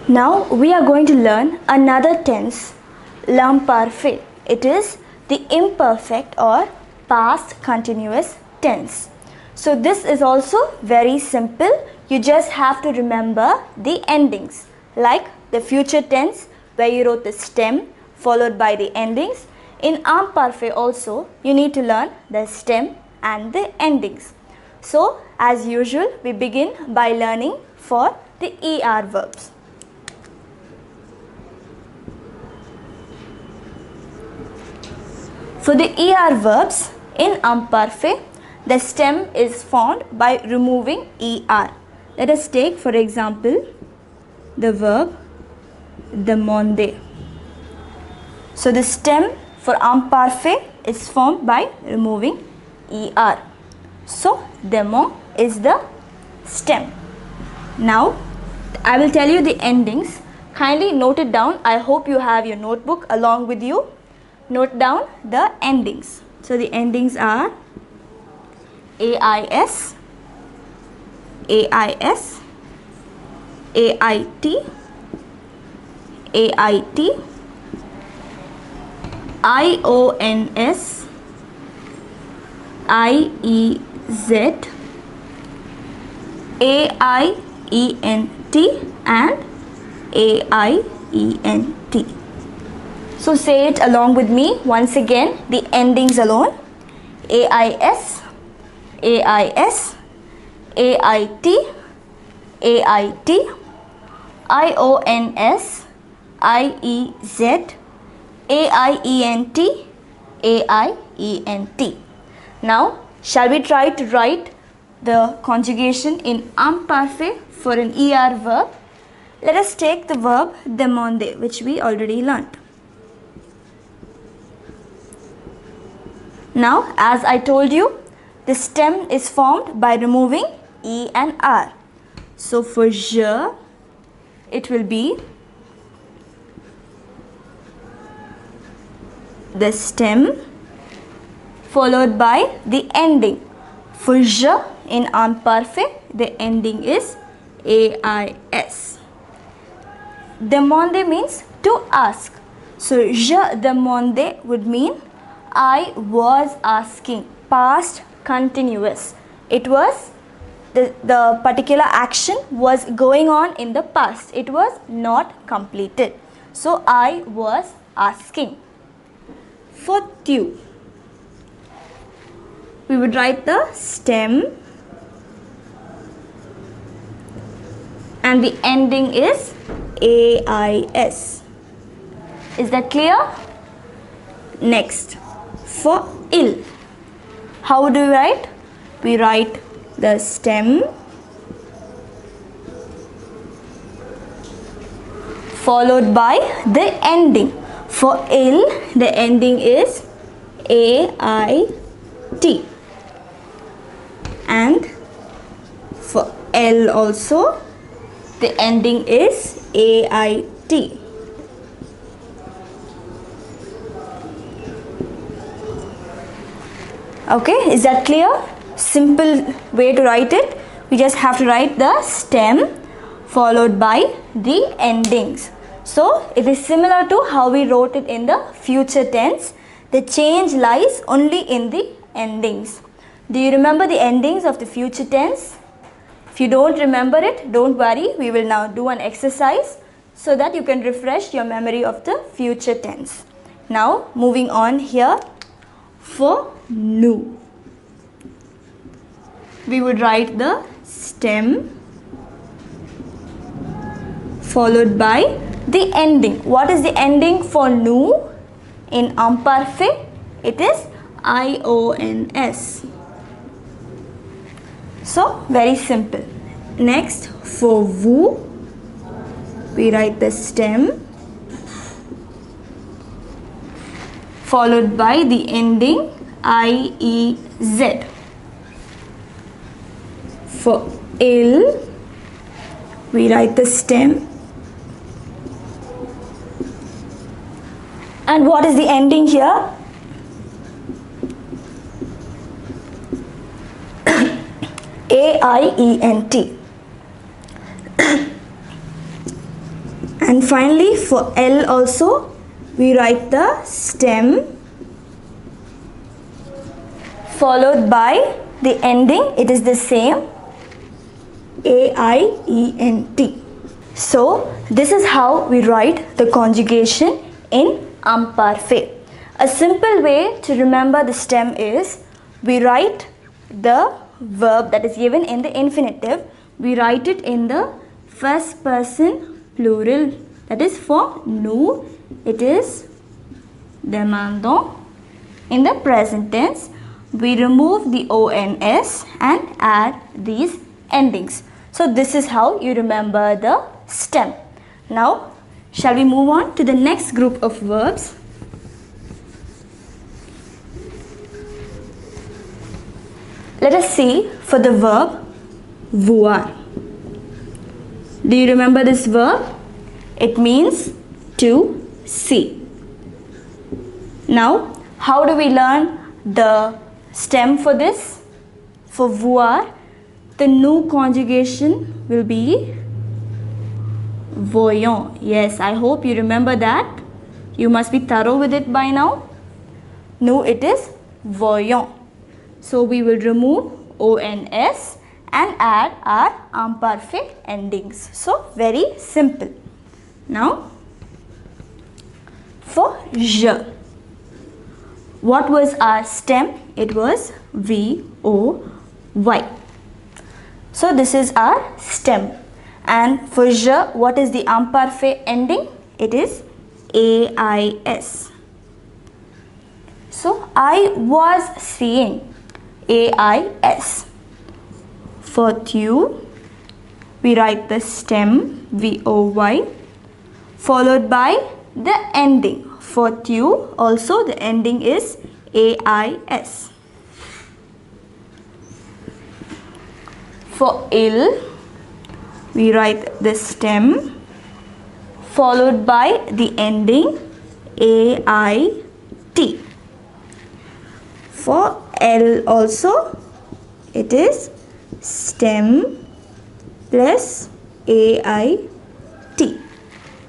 Now we are going to learn another tense, l'imparfait. It is the imperfect or past continuous tense. So this is also very simple. You just have to remember the endings, like the future tense where you wrote the stem followed by the endings. In imparfait also you need to learn the stem and the endings. So as usual we begin by learning for the ER verbs. For the ER verbs in imparfait, the stem is formed by removing ER. Let us take for example the verb demander. So the stem for imparfait is formed by removing ER. So demand is the stem. Now I will tell you the endings. Kindly note it down. I hope you have your notebook along with you. Note down the endings. So the endings are AIS, AIS, AIT, AIT, IONS, IEZ, AIENT and AIENT. So say it along with me once again, the endings alone. AIS, AIS, AIT, AIT, IONS, IEZ, AIENT, AIENT. Now, shall we try to write the conjugation in imparfait for an ER verb? Let us take the verb demander, which we already learnt. Now, as I told you, the stem is formed by removing E and R. So, for je, it will be the stem followed by the ending. For je in imparfait, the ending is AIS. Demander means to ask. So, je demandais would mean I was asking, past continuous. It was the particular action was going on in the past. It was not completed. So I was asking. For tu, we would write the stem and the ending is AIS. Is that clear? Next. For il, how do we write? We write the stem followed by the ending. For il, the ending is AIT. And for L also, the ending is AIT. Okay, is that clear? Simple way to write it. We just have to write the stem followed by the endings. So it is similar to how we wrote it in the future tense. The change lies only in the endings. Do you remember the endings of the future tense? If you don't remember it, don't worry. We will now do an exercise so that you can refresh your memory of the future tense. Now moving on here. For nous, we would write the stem followed by the ending. What is the ending for nous in imparfait? It is IONS. So very simple. Next, for vous, we write the stem followed by the ending IEZ. For il, we write the stem. And what is the ending here? AIENT. And finally for L also, we write the stem followed by the ending. It is the same, A-I-E-N-T. So this is how we write the conjugation in imperfect. A simple way to remember the stem is we write the verb that is given in the infinitive. We write it in the first person plural. That is for nous, it is demandons. In the present tense, we remove the ONS and add these endings. So this is how you remember the stem. Now, shall we move on to the next group of verbs? Let us see for the verb voir. Do you remember this verb? It means to see. Now, how do we learn the stem for this? For voir, the nous conjugation will be voyons. Yes, I hope you remember that. You must be thorough with it by now. Nous, it is voyons. So we will remove ONS and add our imperfect endings. So very simple. Now for je, what was our stem? It was VOY. So this is our stem. And for je, what is the imperfect ending? It is AIS. So I was seeing, AIS. For tu, we write the stem VOY followed by the ending. For tu also the ending is AIS. For il, we write the stem followed by the ending AIT. For L also, it is stem plus AIT.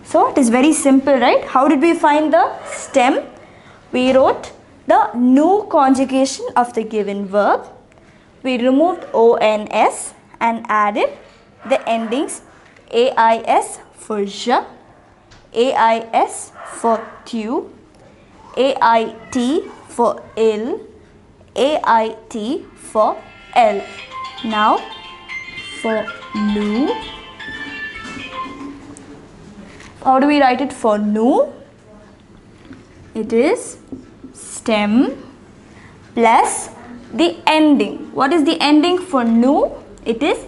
So it is very simple, right? How did we find the stem? We wrote the nous conjugation of the given verb. We removed ONS and added the endings AIS for je, AIS for tu, AIT for il, AIT for L. Now for nous, how do we write it for nous? It is stem plus the ending. What is the ending for nous? It is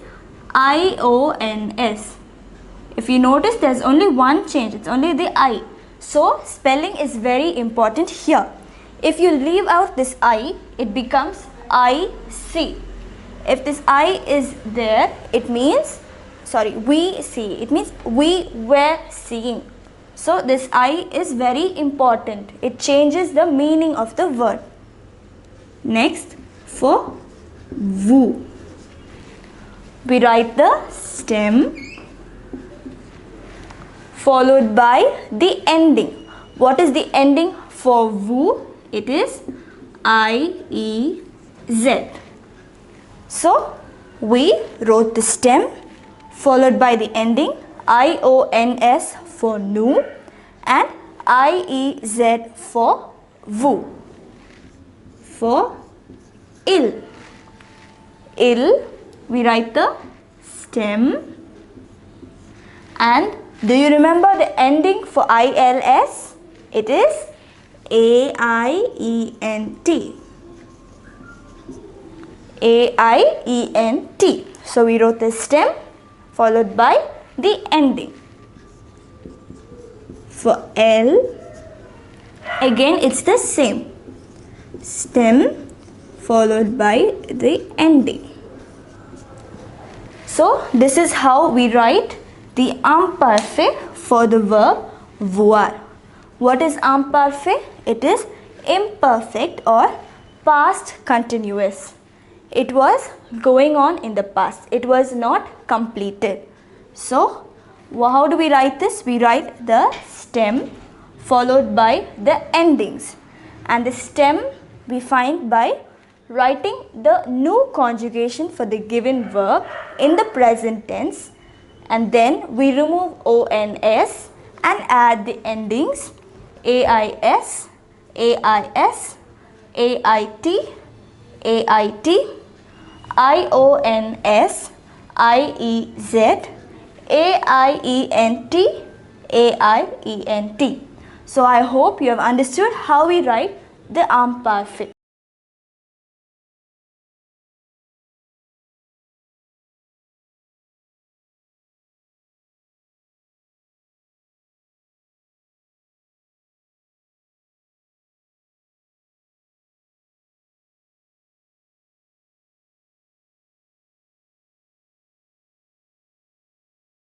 IONS. If you notice, there's only one change. It's only the I. So spelling is very important here. If you leave out this I, it becomes IC. If this I is there, it means, we see. It means we were seeing. So this I is very important. It changes the meaning of the word. Next, for vous, we write the stem followed by the ending. What is the ending for vous? It is IEZ. So we wrote the stem followed by the ending IONS for nous and IEZ for vous. For il, we write the stem, and do you remember the ending for ILS? It is AIENT. AIENT. So we wrote the stem followed by the ending. For L, again it's the same. Stem followed by the ending. So this is how we write the imperfect for the verb voir. What is imperfect? It is imperfect or past continuous. It was going on in the past. It was not completed. So How do we write this? We write the stem followed by the endings, and the stem we find by writing the new conjugation for the given verb in the present tense, and then we remove ONS and add the endings AIS, AIS, AIT, AIT, IONS, IEZ, AIENT, AIENT. So I hope you have understood how we write the imperfect.